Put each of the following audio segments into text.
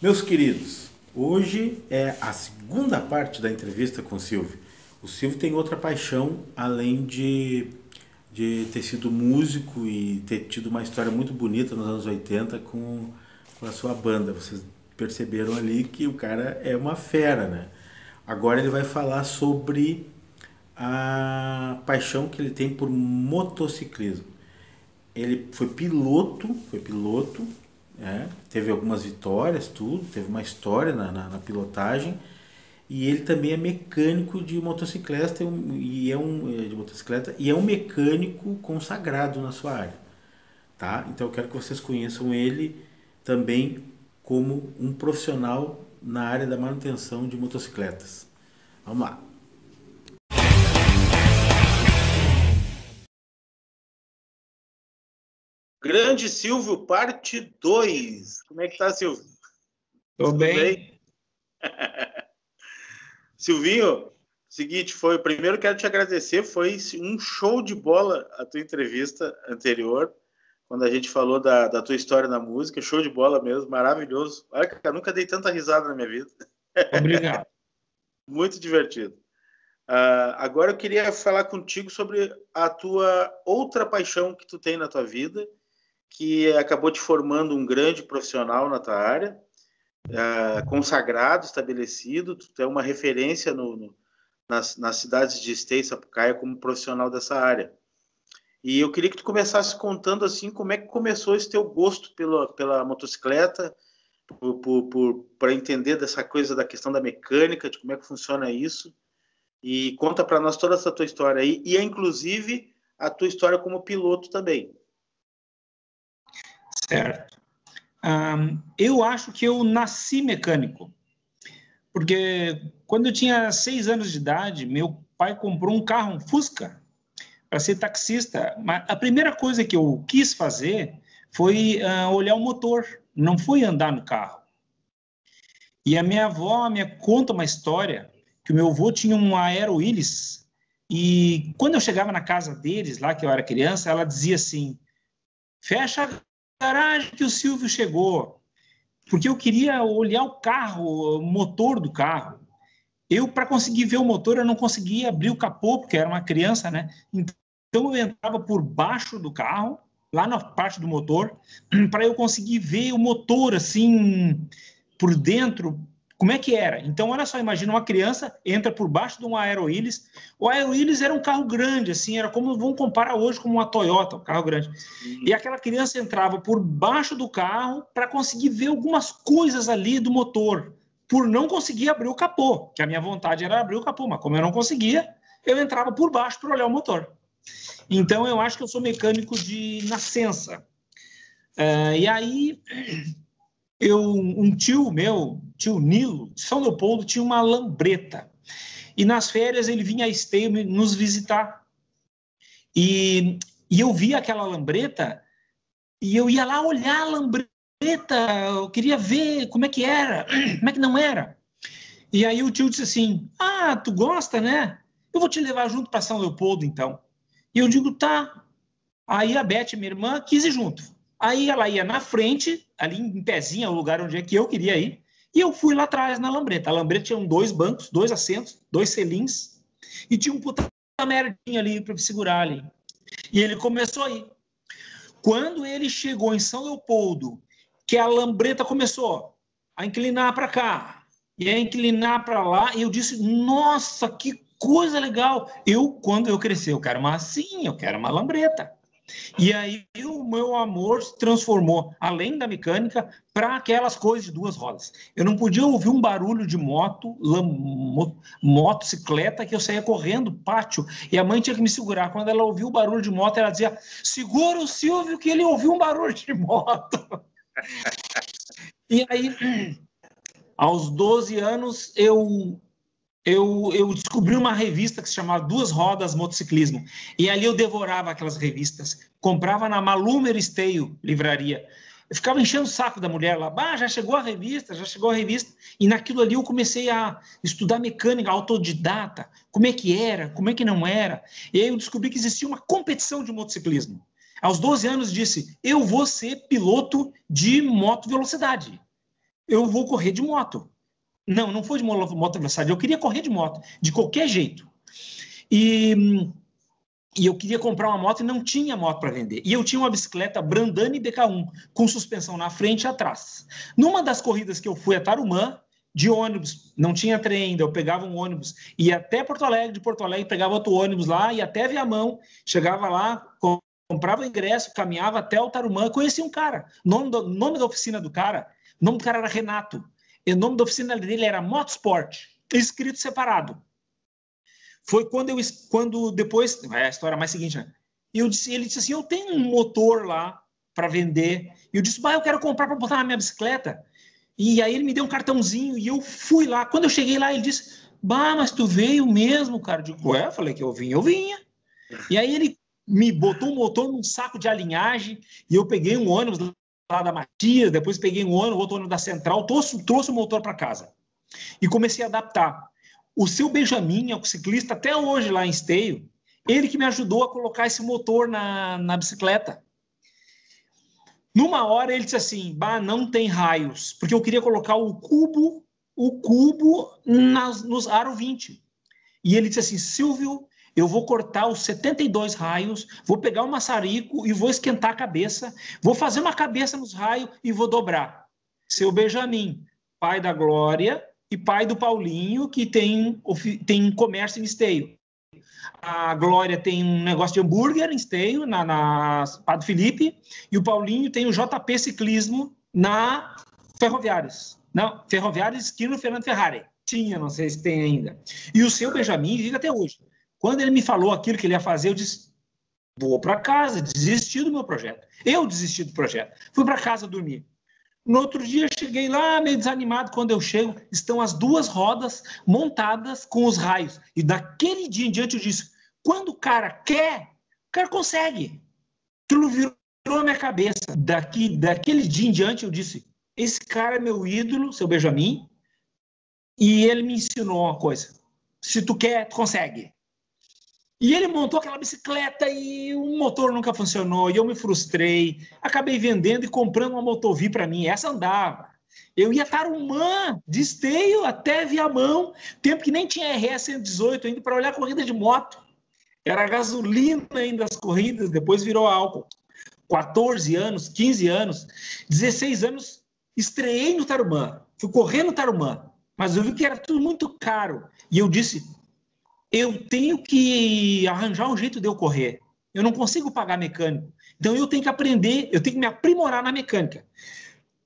Meus queridos, hoje é a segunda parte da entrevista com o Silvio. O Silvio tem outra paixão além de ter sido músico e ter tido uma história muito bonita nos anos 80 com a sua banda. Vocês perceberam ali que o cara é uma fera, né? Agora ele vai falar sobre a paixão que ele tem por motociclismo. Ele foi piloto, teve algumas vitórias, tudo, teve uma história na pilotagem. E ele também é mecânico de motocicleta e é um mecânico consagrado na sua área, tá? Então eu quero que vocês conheçam ele também como um profissional na área da manutenção de motocicletas. Vamos lá. Grande Silvio, parte 2. Como é que tá, Silvio? Tô Tudo bem. Silvinho, seguinte, primeiro quero te agradecer, foi um show de bola a tua entrevista anterior, quando a gente falou da tua história na música, show de bola mesmo, maravilhoso. Olha, cara, nunca dei tanta risada na minha vida. Obrigado. Muito divertido. Agora eu queria falar contigo sobre a tua outra paixão que tu tem na tua vida, que acabou te formando um grande profissional na tua área, consagrado, estabelecido, tu é uma referência nas cidades de Esteio e Sapucaia como profissional dessa área. E eu queria que tu começasse contando assim como é que começou esse teu gosto pela motocicleta, para entender dessa coisa da questão da mecânica, de como é que funciona isso, e conta para nós toda essa tua história aí, e inclusive a tua história como piloto também. Certo. Eu acho que eu nasci mecânico, porque quando eu tinha 6 anos de idade, meu pai comprou um carro, um Fusca, para ser taxista. Mas a primeira coisa que eu quis fazer foi olhar o motor, não foi andar no carro. E a minha avó me conta uma história que o meu avô tinha um Aero Willys, e quando eu chegava na casa deles, lá que eu era criança, ela dizia assim: fecha a garagem que o Silvio chegou, porque eu queria olhar o carro, o motor do carro. Eu, para conseguir ver o motor, eu não conseguia abrir o capô, porque era uma criança, né? Então, eu entrava por baixo do carro, lá na parte do motor, para eu conseguir ver o motor, assim, por dentro, como é que era. Então, olha só, imagina uma criança entra por baixo de um Aero Willys. O Aero Willys era um carro grande, assim, era como, vamos comparar hoje com uma Toyota, um carro grande. E aquela criança entrava por baixo do carro para conseguir ver algumas coisas ali do motor, por não conseguir abrir o capô, que a minha vontade era abrir o capô, mas como eu não conseguia, eu entrava por baixo para olhar o motor. Então, eu acho que eu sou mecânico de nascença. E aí, um tio meu, tio Nilo, de São Leopoldo, tinha uma lambreta. E nas férias ele vinha a Esteio nos visitar. E eu via aquela lambreta e eu ia lá olhar a lambreta, eu queria ver como é que era, como é que não era. E aí o tio disse assim: tu gosta, né? Eu vou te levar junto para São Leopoldo, então. E eu digo: tá. Aí a Beth, minha irmã, quis ir junto. Aí ela ia na frente, ali em pezinha, o lugar onde é que eu queria ir, e eu fui lá atrás na lambreta. A lambreta tinha 2 bancos, 2 assentos, 2 selins, e tinha um puta merdinha ali para segurar ali. E ele começou a ir. Quando ele chegou em São Leopoldo, que a lambreta começou a inclinar para cá e a inclinar para lá, e eu disse: nossa, que coisa legal! Quando eu crescer, eu quero uma assim, eu quero uma lambreta. E aí o meu amor se transformou, além da mecânica, para aquelas coisas de 2 rodas. Eu não podia ouvir um barulho de motocicleta, que eu saía correndo do pátio, e a mãe tinha que me segurar. Quando ela ouvia o barulho de moto, ela dizia: segura o Silvio que ele ouviu um barulho de moto. E aí, aos 12 anos, eu descobri uma revista que se chamava Duas Rodas Motociclismo. E ali eu devorava aquelas revistas. Comprava na Malumer Esteio, livraria. Eu ficava enchendo o saco da mulher lá. Já chegou a revista, já chegou a revista. E naquilo ali eu comecei a estudar mecânica autodidata. Como é que era, como é que não era. E aí eu descobri que existia uma competição de motociclismo. Aos 12 anos disse: eu vou ser piloto de moto velocidade. eu vou correr de moto. Não foi de moto velocidade, eu queria correr de moto, de qualquer jeito. E eu queria comprar uma moto e não tinha moto para vender. E eu tinha uma bicicleta Brandani BK1, com suspensão na frente e atrás. Numa das corridas que eu fui a Tarumã, de ônibus, não tinha trem ainda, eu pegava um ônibus, ia até Porto Alegre, de Porto Alegre, pegava outro ônibus lá, ia até Viamão, chegava lá, comprava o ingresso, caminhava até o Tarumã, conheci um cara, nome da oficina do cara, o nome do cara era Renato, e o nome da oficina dele era Motorsport, escrito separado. Foi quando depois, a história mais seguinte, né? Ele disse assim, eu tenho um motor lá para vender. E eu disse, eu quero comprar para botar na minha bicicleta. E aí ele me deu um cartãozinho e eu fui lá. Quando eu cheguei lá, ele disse, mas tu veio mesmo, cara? Eu digo, eu falei que eu vinha. E aí ele me botou um motor num saco de alinhagem e eu peguei um ônibus lá da Matias, depois peguei outro ônibus da Central, trouxe o motor para casa. E comecei a adaptar. O seu Benjamin é o ciclista até hoje lá em Esteio, ele que me ajudou a colocar esse motor na bicicleta. Numa hora ele disse assim, não tem raios, porque eu queria colocar o cubo nos aro 20. E ele disse assim, Silvio, eu vou cortar os 72 raios, vou pegar um maçarico e vou esquentar a cabeça, vou fazer uma cabeça nos raios e vou dobrar. Seu Benjamin, pai da Glória e pai do Paulinho, que tem comércio em Esteio. A Glória tem um negócio de hambúrguer em Esteio, na Padre Felipe, e o Paulinho tem o JP Ciclismo na Ferroviários. Não, Ferroviários esquina Fernando Ferrari. Tinha, não sei se tem ainda. E o seu Benjamin vive até hoje. Quando ele me falou aquilo que ele ia fazer, eu disse, vou para casa, desisti do meu projeto. Eu desisti do projeto. Fui para casa dormir. No outro dia, cheguei lá meio desanimado. Quando eu chego, estão as duas rodas montadas com os raios. E daquele dia em diante, eu disse, quando o cara quer, o cara consegue. Aquilo virou a minha cabeça. Daquele dia em diante, eu disse, esse cara é meu ídolo, seu Benjamin, e ele me ensinou uma coisa. Se tu quer, tu consegue. E ele montou aquela bicicleta e o motor nunca funcionou, e eu me frustrei. Acabei vendendo e comprando uma Motovi para mim. Essa andava. Eu ia Tarumã, de Esteio até Viamão, tempo que nem tinha RS 118 ainda, para olhar a corrida de moto. Era gasolina ainda as corridas, depois virou álcool. 14 anos, 15 anos, 16 anos, estreiei no Tarumã. Fui correr no Tarumã, mas eu vi que era tudo muito caro. E eu disse, eu tenho que arranjar um jeito de eu correr. Eu não consigo pagar mecânico. Então eu tenho que aprender, eu tenho que me aprimorar na mecânica.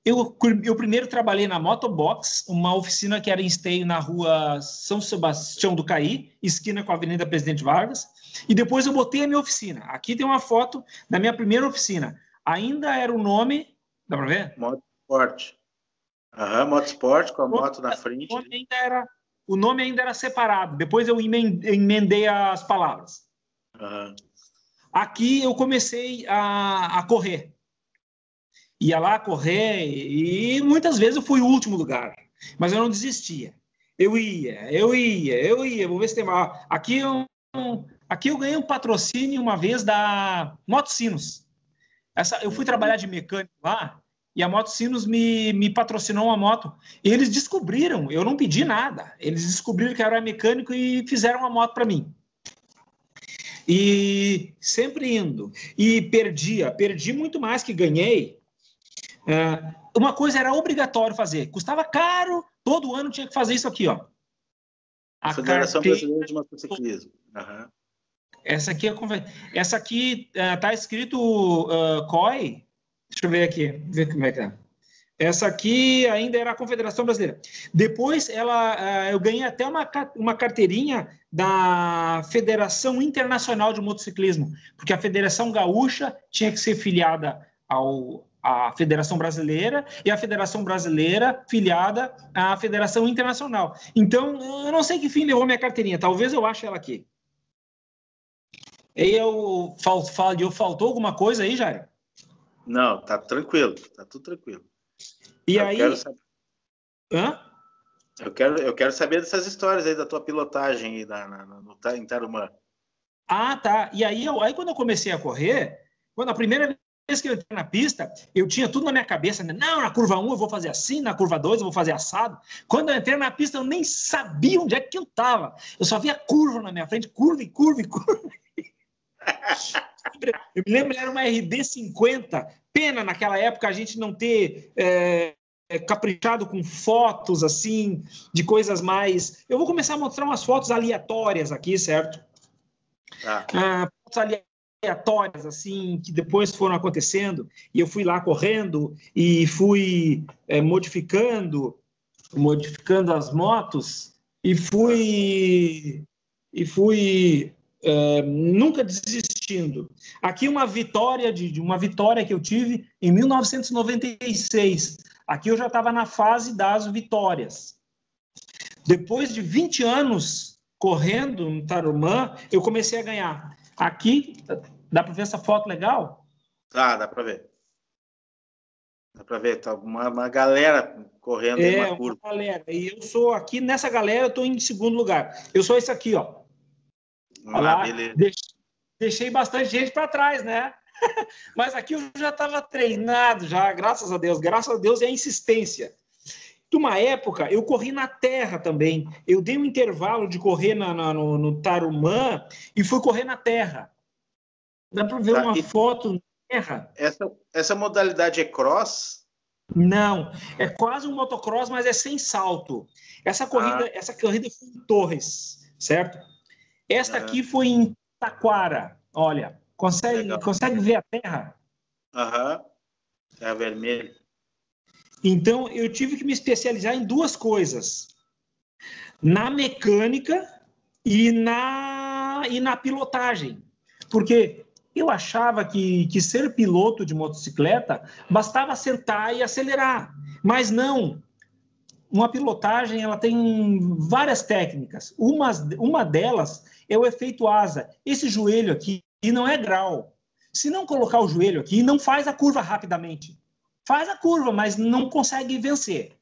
Eu primeiro trabalhei na Motobox, uma oficina que era em Esteio, na rua São Sebastião do Caí, esquina com a Avenida Presidente Vargas, e depois eu botei a minha oficina. Aqui tem uma foto da minha primeira oficina. Ainda era o nome, dá para ver? Motosport. Motosport, com a moto na frente. O nome ainda era separado, depois eu emendei as palavras. Aqui eu comecei a correr. Ia lá correr e muitas vezes eu fui o último lugar, mas eu não desistia. Eu ia, vou ver se tem mais. Aqui eu ganhei um patrocínio uma vez da Motocinos. Eu fui trabalhar de mecânico lá e a Motocinos me patrocinou uma moto. E eles descobriram, eu não pedi nada, eles descobriram que eu era mecânico e fizeram uma moto para mim. E sempre indo. E perdi muito mais que ganhei. Uma coisa era obrigatório fazer, custava caro, todo ano tinha que fazer isso aqui, ó. A Federação Brasileira de Motociclismo. Essa aqui tá escrito COI. Deixa eu ver aqui, ver como é que é. Essa aqui ainda era a Confederação Brasileira. Depois eu ganhei até uma carteirinha da Federação Internacional de Motociclismo, porque a Federação Gaúcha tinha que ser filiada à Federação Brasileira e a Federação Brasileira filiada à Federação Internacional. Então, eu não sei que fim levou minha carteirinha. Talvez eu ache ela aqui. E faltou alguma coisa aí, Jair? Não, tá tranquilo. Tá tudo tranquilo. E aí... Eu quero saber dessas histórias aí da tua pilotagem aí em Tarumã. Ah, tá. E aí quando eu comecei a correr, a primeira vez que eu entrei na pista, eu tinha tudo na minha cabeça, né? Não, na curva 1 eu vou fazer assim, na curva 2 eu vou fazer assado. Quando eu entrei na pista, eu nem sabia onde é que eu estava. Eu só via curva na minha frente, curva e curva e curva. Eu me lembro, era uma RD50. Pena naquela época a gente não ter caprichado com fotos assim, de coisas mais... Eu vou começar a mostrar umas fotos aleatórias aqui, certo? Fotos aleatórias, assim, que depois foram acontecendo, e eu fui lá correndo e fui modificando as motos e fui nunca desistindo. Aqui uma vitória que eu tive em 1996. Aqui eu já estava na fase das vitórias. Depois de 20 anos correndo no Tarumã, eu comecei a ganhar. Aqui, dá para ver essa foto legal? Dá para ver. Dá para ver, tá uma galera correndo em uma curva. Uma galera. E eu sou aqui, nessa galera, eu estou em segundo lugar. Eu sou esse aqui, ó. Beleza. Deixei bastante gente para trás, né? Mas aqui eu já estava treinado, já, graças a Deus. Graças a Deus é a insistência. De uma época, eu corri na terra também. Eu dei um intervalo de correr no Tarumã e fui correr na terra. Dá para ver uma foto na terra? Essa modalidade é cross? Não, é quase um motocross, mas é sem salto. Essa corrida foi em Torres, certo? Esta aqui foi em Taquara. Olha, consegue ver a terra? Terra vermelha. Então, eu tive que me especializar em duas coisas. Na mecânica e na pilotagem. Porque eu achava que ser piloto de motocicleta bastava sentar e acelerar. Mas não. Uma pilotagem ela tem várias técnicas. Uma delas é o efeito asa. Esse joelho aqui não é grau. Se não colocar o joelho aqui, não faz a curva rapidamente. Faz a curva, mas não consegue vencer.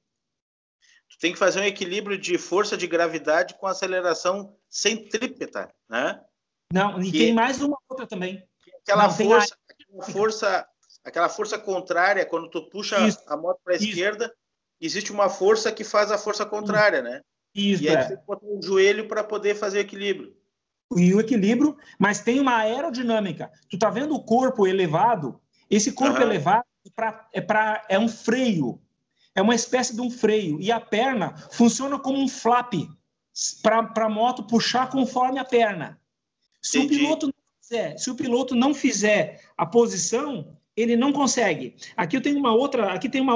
Tu tem que fazer um equilíbrio de força de gravidade com aceleração centrípeta, né? Não, e tem mais uma outra também. Aquela força contrária, quando tu puxa a moto para a esquerda, existe uma força que faz a força contrária, né? Isso, e aí tu tem que botar o joelho para poder fazer o equilíbrio. E o equilíbrio, mas tem uma aerodinâmica. Tu tá vendo o corpo elevado? Esse corpo elevado é um freio. É uma espécie de um freio. E a perna funciona como um flap para a moto puxar conforme a perna. Se o piloto não fizer a posição, ele não consegue. Aqui tem uma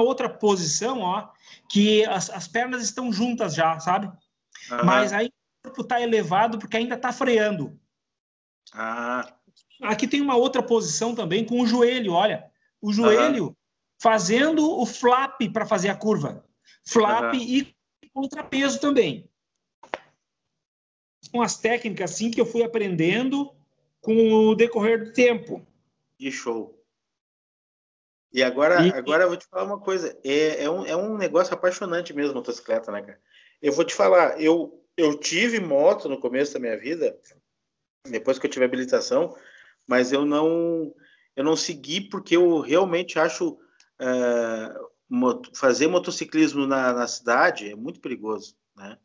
outra posição, ó, que as pernas estão juntas já, sabe? Mas aí o corpo está elevado porque ainda está freando. Aqui tem uma outra posição também com o joelho, olha. O joelho fazendo o flap para fazer a curva. Flap e contrapeso também. São as técnicas assim que eu fui aprendendo com o decorrer do tempo. Que show. E agora eu vou te falar uma coisa. É um negócio apaixonante mesmo, motocicleta, né, cara? Eu vou te falar, eu tive moto no começo da minha vida, depois que eu tive habilitação, mas eu não segui porque eu realmente acho fazer motociclismo na cidade é muito perigoso, né?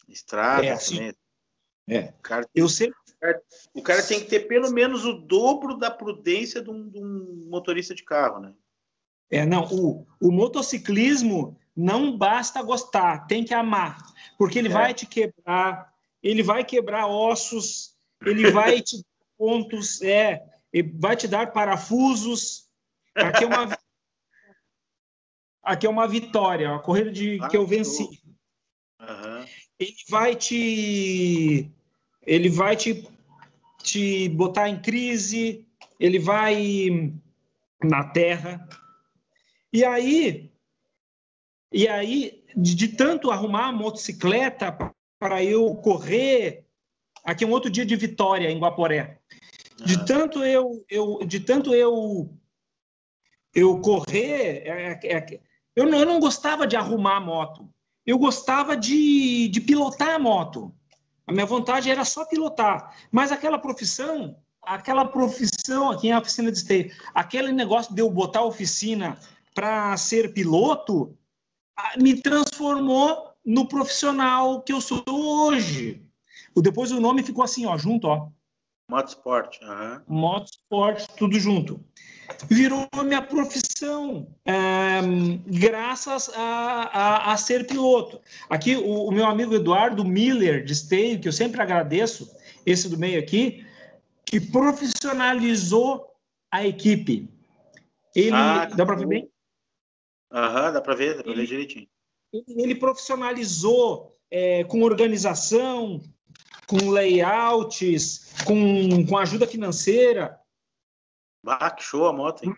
Estrada também. O cara tem que ter pelo menos o dobro da prudência de um motorista de carro, né? O motociclismo não basta gostar, tem que amar, porque ele vai te quebrar, ele vai quebrar ossos, ele vai te dar pontos, ele vai te dar parafusos. Aqui é uma vitória, a corrida que eu venci. Ele vai te botar em crise, ele vai na terra. E aí de tanto arrumar a motocicleta para eu correr, aqui é um outro dia de vitória em Guaporé. De tanto eu correr, eu não gostava de arrumar a moto. Eu gostava de pilotar a moto. A minha vontade era só pilotar. Mas aquela profissão, aquela profissão aqui em oficina de esteio, aquele negócio de eu botar a oficina para ser piloto, me transformou no profissional que eu sou hoje. Depois o nome ficou assim, ó, junto, ó. Motorsport. Motorsport, tudo junto. Virou minha profissão, graças a ser piloto. Aqui, o meu amigo Eduardo Miller, de esteio, que eu sempre agradeço, esse do meio aqui, que profissionalizou a equipe. Ele, dá para ver bem? Dá para ver direitinho. Ele profissionalizou com organização, com layouts, com ajuda financeira. Que show a moto, hein?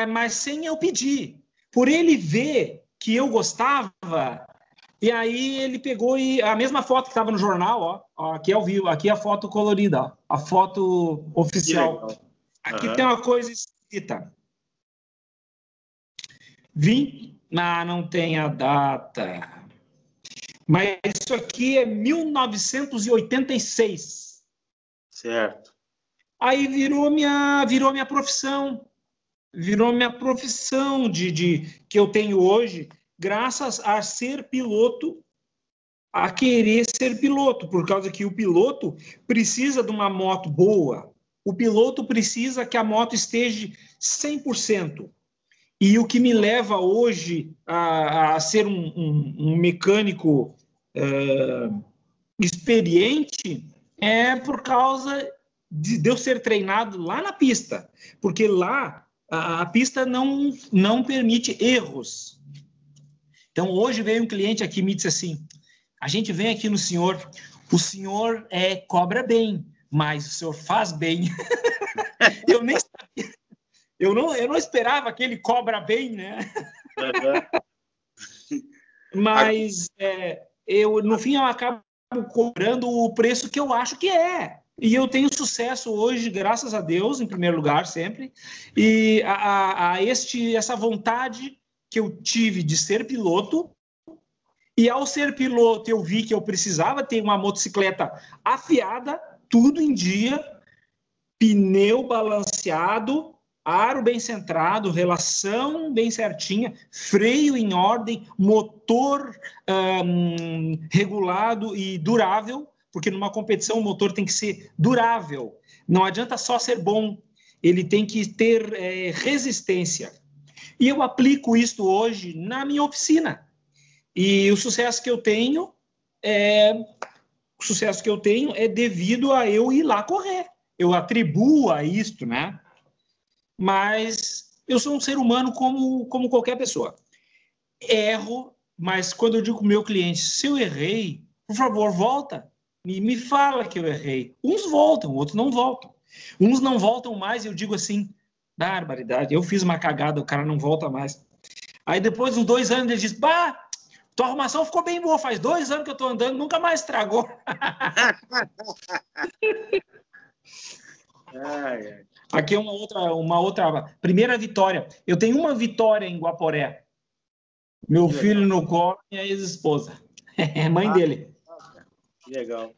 Mas sem eu pedir. Por ele ver que eu gostava, e aí ele pegou e a mesma foto que estava no jornal, ó, aqui ao vivo, aqui a foto colorida, ó, a foto oficial. Aqui tem uma coisa escrita. Não tem a data. Mas isso aqui é 1986. Certo. Aí virou minha profissão. Virou minha profissão que eu tenho hoje, graças a ser piloto, a querer ser piloto, por causa que o piloto precisa de uma moto boa. O piloto precisa que a moto esteja 100%. E o que me leva hoje a ser um mecânico experiente é por causa de eu ser treinado lá na pista, porque lá a pista não permite erros. Então, hoje veio um cliente aqui e me disse assim, a gente vem aqui no senhor, o senhor cobra bem, mas o senhor faz bem. Eu nem sabia. Eu não esperava que ele cobra bem, né? Mas no fim eu acabo cobrando o preço que eu acho que é. E eu tenho sucesso hoje, graças a Deus, em primeiro lugar, sempre. E essa vontade que eu tive de ser piloto. E ao ser piloto, eu vi que eu precisava ter uma motocicleta afiada, tudo em dia, pneu balanceado, aro bem centrado, relação bem certinha, freio em ordem, motor regulado e durável, porque numa competição o motor tem que ser durável. Não adianta só ser bom, ele tem que ter resistência. E eu aplico isso hoje na minha oficina. E o sucesso que eu tenho é devido a eu ir lá correr. Eu atribuo a isto, né? Mas eu sou um ser humano como qualquer pessoa. Erro, mas quando eu digo para o meu cliente, se eu errei, por favor, volta. Me fala que eu errei. Uns voltam, outros não voltam. Uns não voltam mais e eu digo assim, barbaridade, eu fiz uma cagada, o cara não volta mais. Aí depois de uns 2 anos ele diz, tua arrumação ficou bem boa, faz 2 anos que eu estou andando, nunca mais estragou. Aqui é uma outra primeira vitória. Eu tenho uma vitória em Guaporé. Meu filho no colo e a ex-esposa. É mãe dele. Legal.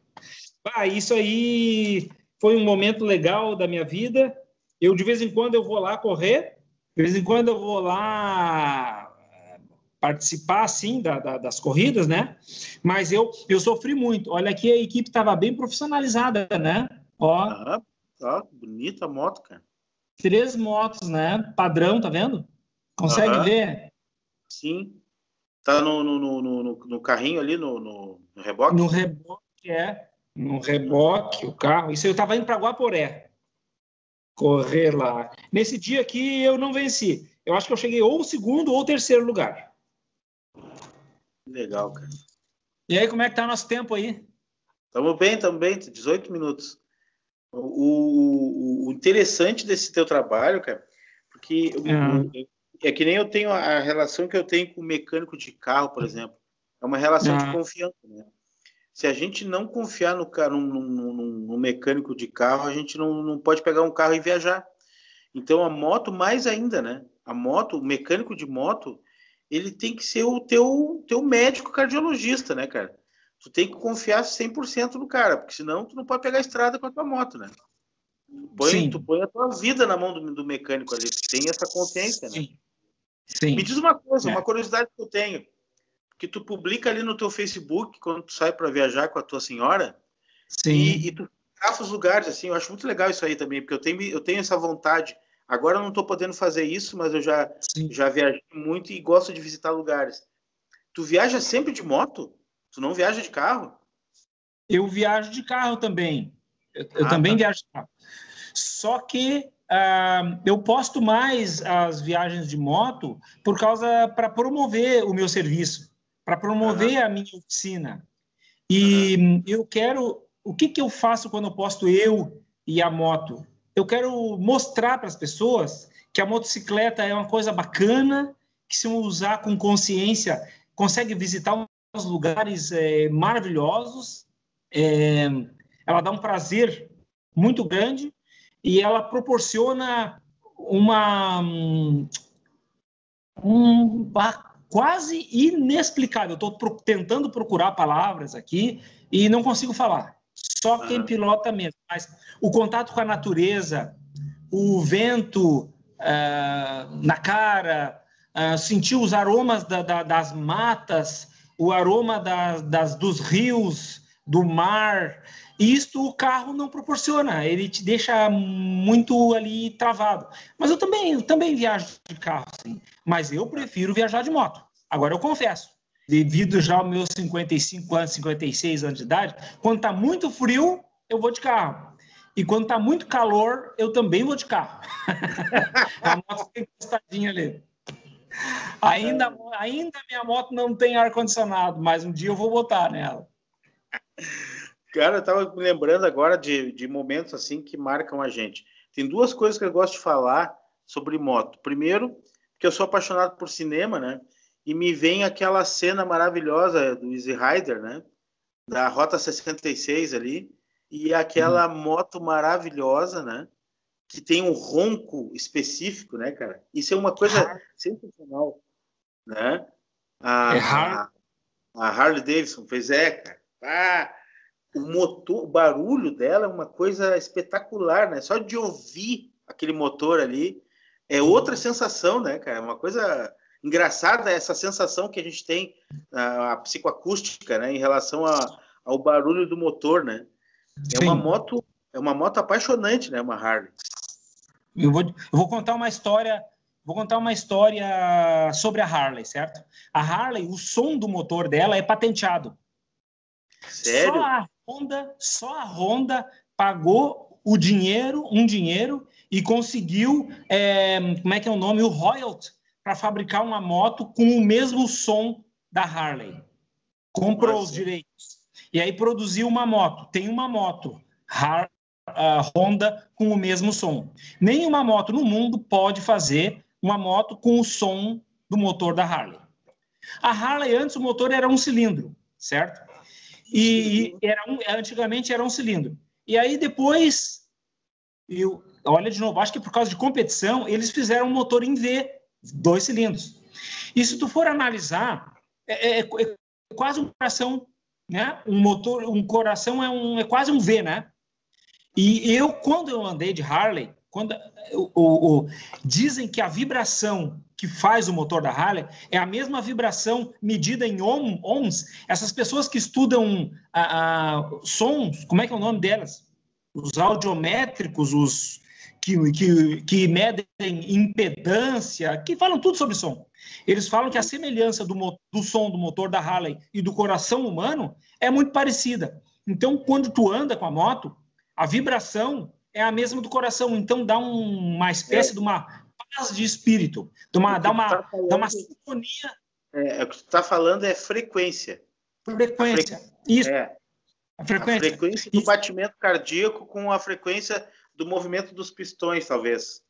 Isso aí foi um momento legal da minha vida. Eu, de vez em quando, eu vou lá correr. De vez em quando, eu vou lá participar, assim, das corridas, né? Mas eu sofri muito. Olha aqui, a equipe estava bem profissionalizada, né? Ó. Bonita a moto, cara. 3 motos, né? Padrão, tá vendo? Consegue ver? Sim. Tá no carrinho ali, no reboque? No reboque, no reboque, o carro. Isso eu tava indo para Guaporé. Correr lá. Nesse dia aqui eu não venci. Eu acho que eu cheguei ou 2º ou 3º lugar. Legal, cara. E aí, como é que tá o nosso tempo aí? Estamos bem, 18 minutos. O interessante desse teu trabalho, cara, porque é que nem eu tenho a relação que eu tenho com o mecânico de carro, por exemplo. É uma relação de confiança, né? Se a gente não confiar no mecânico de carro, a gente não pode pegar um carro e viajar. Então, a moto, mais ainda, né? O mecânico de moto, ele tem que ser o teu médico cardiologista, né, cara? Tu tem que confiar 100% no cara, porque senão tu não pode pegar a estrada com a tua moto, né? Tu põe a tua vida na mão do mecânico ali. Tu tem essa consciência, né? Sim. Me diz uma coisa, uma curiosidade que eu tenho. Que tu publica ali no teu Facebook, quando tu sai para viajar com a tua senhora, e tu fotografa os lugares, assim. Eu acho muito legal isso aí também, porque eu tenho essa vontade. Agora eu não estou podendo fazer isso, mas eu já viajei muito e gosto de visitar lugares. Tu viaja sempre de moto? Tu não viaja de carro? Eu viajo de carro também. Eu também viajo de carro. Só que eu posto mais as viagens de moto para promover o meu serviço, para promover a minha oficina. E eu quero... O que eu faço quando eu posto eu e a moto? Eu quero mostrar para as pessoas que a motocicleta é uma coisa bacana, que se usar com consciência, consegue visitar uns lugares maravilhosos. Ela dá um prazer muito grande e ela proporciona quase inexplicável. Estou tentando procurar palavras aqui e não consigo falar. Só quem pilota mesmo. Mas o contato com a natureza, o vento na cara, sentir os aromas das matas, o aroma dos rios, do mar, isto o carro não proporciona, ele te deixa muito ali travado. Mas eu também viajo de carro, sim, mas eu prefiro viajar de moto. Agora eu confesso, devido já aos meus 55 anos, 56 anos de idade, quando está muito frio, eu vou de carro. E quando está muito calor, eu também vou de carro. A moto fica encostadinha ali. Ainda minha moto não tem ar-condicionado, mas um dia eu vou botar nela. Cara, eu tava me lembrando agora de momentos assim que marcam a gente. Tem duas coisas que eu gosto de falar sobre moto. Primeiro, que eu sou apaixonado por cinema, né? E me vem aquela cena maravilhosa do Easy Rider, né? Da Rota 66 ali. E aquela moto maravilhosa, né? Que tem um ronco específico, né, cara? Isso é uma coisa sensacional, né? A Harley Davidson fez, cara. O motor, o barulho dela é uma coisa espetacular, né? Só de ouvir aquele motor ali é outra sensação, né, cara? É uma coisa engraçada essa sensação que a gente tem, a psicoacústica, né, em relação ao barulho do motor, né? É uma moto apaixonante, né, uma Harley. Eu vou contar uma história. Vou contar uma história sobre a Harley, certo? A Harley, o som do motor dela é patenteado. Sério? Só a Honda pagou um dinheiro e conseguiu, como é que é o nome? O royalty, para fabricar uma moto com o mesmo som da Harley. Comprou os direitos. E aí produziu uma moto. Tem uma moto, Honda, com o mesmo som. Nenhuma moto no mundo pode fazer uma moto com o som do motor da Harley. A Harley, antes, o motor era um cilindro, certo? E antigamente era um cilindro. E aí depois, olha de novo, acho que por causa de competição, eles fizeram um motor em V, 2 cilindros. E se tu for analisar, é quase um coração, né? Um coração é quase um V, né? E quando eu andei de Harley, dizem que a vibração que faz o motor da Harley é a mesma vibração medida em ohms. Essas pessoas que estudam sons, como é que é o nome delas? Os audiométricos, os que medem impedância, que falam tudo sobre som. Eles falam que a semelhança do som do motor da Harley e do coração humano é muito parecida. Então, quando tu anda com a moto, a vibração é a mesma do coração. Então, dá uma espécie de uma paz de espírito, dá uma sintonia. O que tu está falando é frequência. Frequência. Isso. A frequência do batimento cardíaco com a frequência do movimento dos pistões, talvez.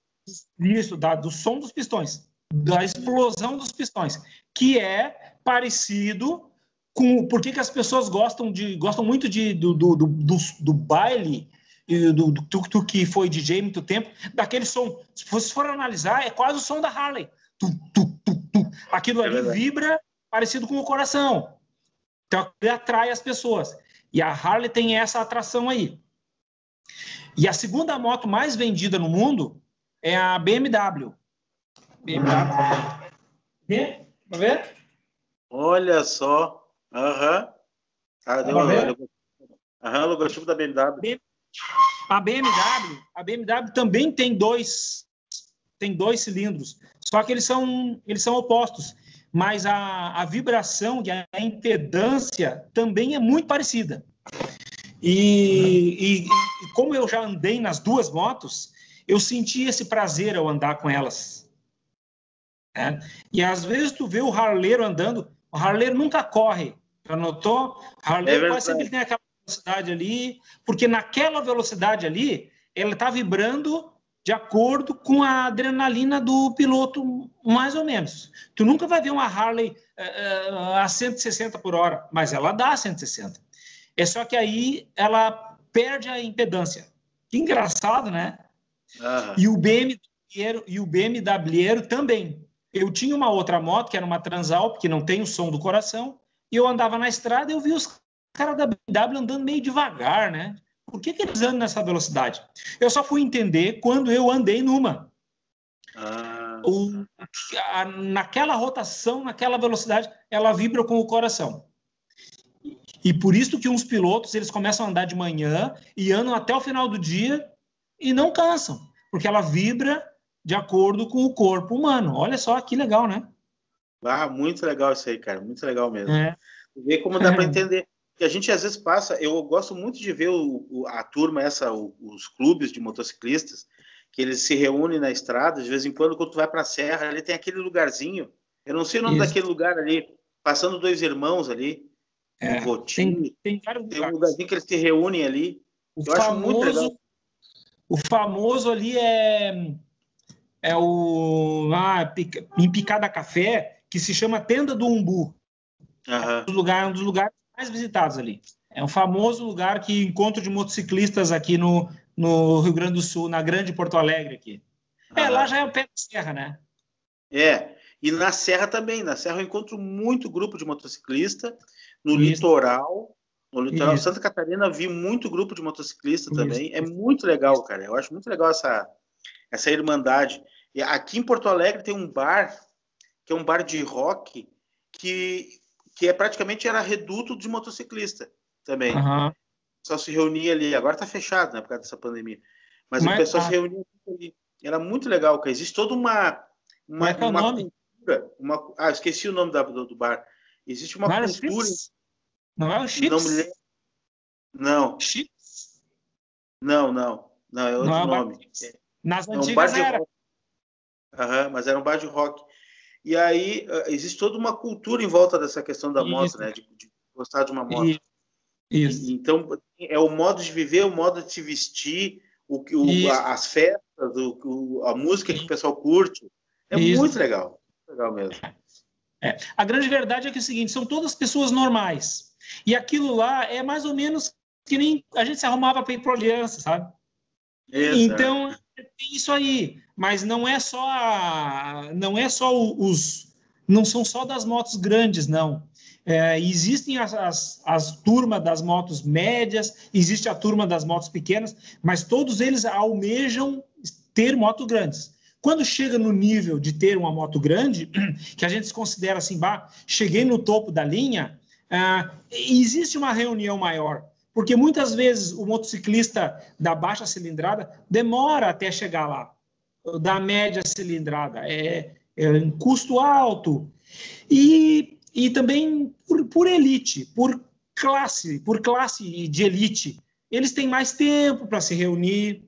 Isso, do som dos pistões, da explosão dos pistões, que é parecido com... Por que as pessoas gostam muito do baile, do tuk-tuk que foi DJ há muito tempo, daquele som. Se você for analisar, é quase o som da Harley. Aquilo ali vibra parecido com o coração. Então, ele atrai as pessoas. E a Harley tem essa atração aí. E a segunda moto mais vendida no mundo é a BMW. BMW. Vamos ver? Olha só. Aham. O logotipo da BMW. A BMW também tem dois cilindros, só que eles são opostos, mas a vibração e a impedância também é muito parecida. E como eu já andei nas duas motos, eu senti esse prazer ao andar com elas. Né? E às vezes tu vê o harleiro andando, o harleiro nunca corre, já notou? O harleiro quase sempre tem aquela velocidade ali, porque naquela velocidade ali, ela está vibrando de acordo com a adrenalina do piloto, mais ou menos. Tu nunca vai ver uma Harley a 160 por hora, mas ela dá 160. É só que aí ela perde a impedância. Que engraçado, né? E o BMW também. Eu tinha uma outra moto, que era uma Transalp, que não tem o som do coração, e eu andava na estrada e eu vi os caras da BMW andando meio devagar, né? Por que eles andam nessa velocidade? Eu só fui entender quando eu andei numa. Naquela rotação, naquela velocidade, ela vibra com o coração. E por isso que uns pilotos, eles começam a andar de manhã e andam até o final do dia e não cansam, porque ela vibra de acordo com o corpo humano. Olha só que legal, né? Muito legal isso aí, cara. Muito legal mesmo. Ver como dá para entender. Que a gente às vezes passa, eu gosto muito de ver a turma, os clubes de motociclistas, que eles se reúnem na estrada, de vez em quando tu vai para a serra, ali tem aquele lugarzinho, eu não sei o nome daquele lugar ali, passando dois irmãos ali, um Votinho, tem um lugarzinho que eles se reúnem ali, acho muito legal. O famoso ali é o em Picada Café, que se chama Tenda do Umbu. Um dos lugares mais visitados ali. É um famoso lugar que encontro de motociclistas aqui no Rio Grande do Sul, na Grande Porto Alegre aqui. Lá já é o pé da serra, né? E na serra também. Na serra eu encontro muito grupo de motociclista. No litoral Santa Catarina, vi muito grupo de motociclista também. É muito legal, cara. Eu acho muito legal essa irmandade. E aqui em Porto Alegre tem um bar, que é um bar de rock, que praticamente era reduto de motociclista também. Só se reunia ali. Agora está fechado, né, por causa dessa pandemia. Mas o pessoal se reunia ali. Era muito legal, cara. Existe toda uma cultura. Esqueci o nome do bar. Existe uma cultura. Não é o Chips? Não me lembro. Não. Chips? Não. É outro nome. Nas antigas era. Mas era um bar de rock. E aí existe toda uma cultura em volta dessa questão da moto, né? De gostar de uma moto. Isso. Então, é o modo de viver, o modo de se vestir, as festas, a música que o pessoal curte. É muito legal. Legal mesmo. A grande verdade é que é o seguinte, são todas pessoas normais. E aquilo lá é mais ou menos que nem a gente se arrumava para ir para Aliança, sabe? Então, tem isso aí. Mas não são só das motos grandes, não. Existem as turmas das motos médias, existe a turma das motos pequenas, mas todos eles almejam ter motos grandes. Quando chega no nível de ter uma moto grande, que a gente se considera assim, cheguei no topo da linha, existe uma reunião maior, porque muitas vezes o motociclista da baixa cilindrada demora até chegar lá, da média cilindrada, é um custo alto, e também por elite, por classe de elite, eles têm mais tempo para se reunir,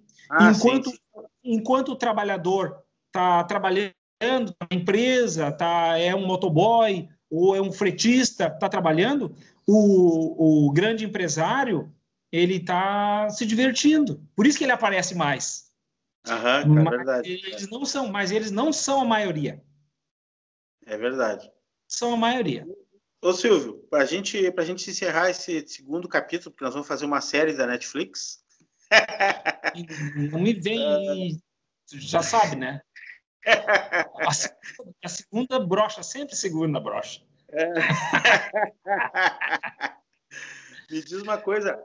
enquanto o trabalhador está trabalhando na empresa, é um motoboy ou é um fretista, está trabalhando, o grande empresário ele está se divertindo. Por isso que ele aparece mais. É verdade. Eles não são a maioria. É verdade. São a maioria. Ô Silvio, para a gente encerrar esse segundo capítulo, porque nós vamos fazer uma série da Netflix. Não me vem, já sabe, né? A segunda brocha, sempre segunda brocha. Me diz uma coisa,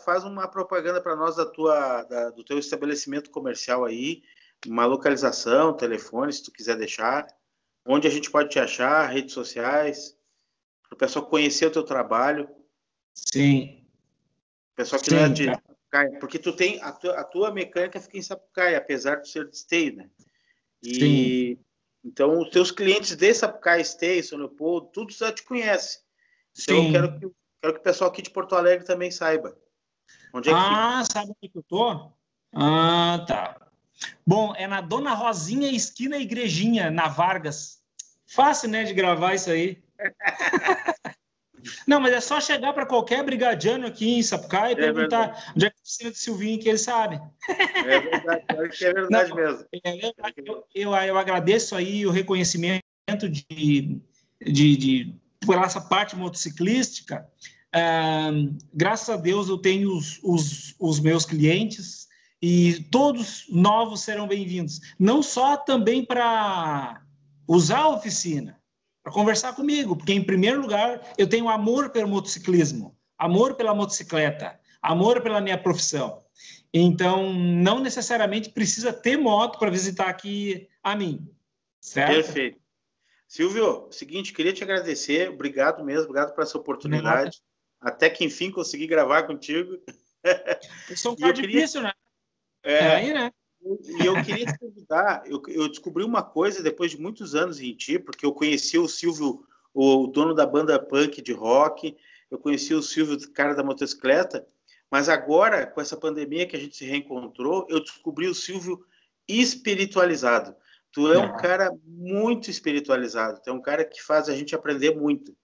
faz uma propaganda para nós do teu estabelecimento comercial aí, uma localização, telefone, se tu quiser deixar, onde a gente pode te achar, redes sociais, para o pessoal conhecer o teu trabalho. Sim. O pessoal que não é de Sapucaia, porque tu tem a tua mecânica fica em Sapucaia, apesar de ser de Esteio, né? E Sim. então os teus clientes de Sapucaia, Esteio, São Leopoldo, tudo já te conhece. Então Sim. eu quero que o pessoal aqui de Porto Alegre também saiba. Onde é que fica? Sabe onde que eu tô? Tá. Bom, é na Dona Rosinha, esquina Igrejinha, na Vargas. Fácil, né, de gravar isso aí. Não, mas é só chegar para qualquer brigadiano aqui em Sapucaia e perguntar onde é que é a oficina do Silvinho, que ele sabe. É verdade, acho que é verdade. Não, mesmo. Eu agradeço aí o reconhecimento por essa parte motociclística. Graças a Deus eu tenho os meus clientes e todos novos serão bem-vindos. Não só também para usar a oficina, para conversar comigo, porque em primeiro lugar eu tenho amor pelo motociclismo, amor pela motocicleta, amor pela minha profissão. Então, não necessariamente precisa ter moto para visitar aqui a mim, certo? Perfeito. Silvio, seguinte, queria te agradecer, obrigado mesmo, obrigado por essa oportunidade. Até que enfim consegui gravar contigo. Eu sou um cara difícil, né? Aí, né? E eu queria te convidar, eu descobri uma coisa depois de muitos anos em ti, porque eu conheci o Silvio, o dono da banda punk de rock, eu conheci o Silvio, cara da motocicleta, mas agora, com essa pandemia que a gente se reencontrou, eu descobri o Silvio espiritualizado. Tu é um cara muito espiritualizado, tu é um cara que faz a gente aprender muito.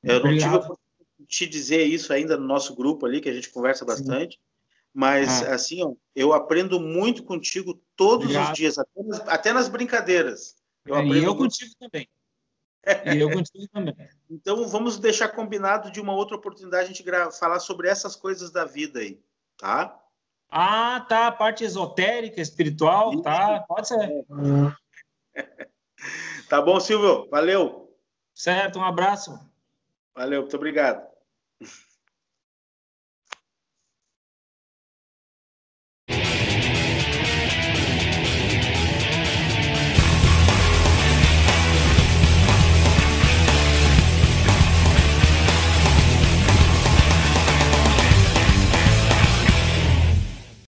Eu não tive a oportunidade de te dizer isso ainda no nosso grupo ali, que a gente conversa bastante, mas assim, ó, eu aprendo muito contigo todos os dias, até nas brincadeiras. E eu contigo também. Então vamos deixar combinado de uma outra oportunidade a gente falar sobre essas coisas da vida aí, tá? Tá, a parte esotérica, espiritual, isso. Tá, pode ser. Tá bom, Silvio, valeu. Certo, um abraço. Valeu, muito obrigado.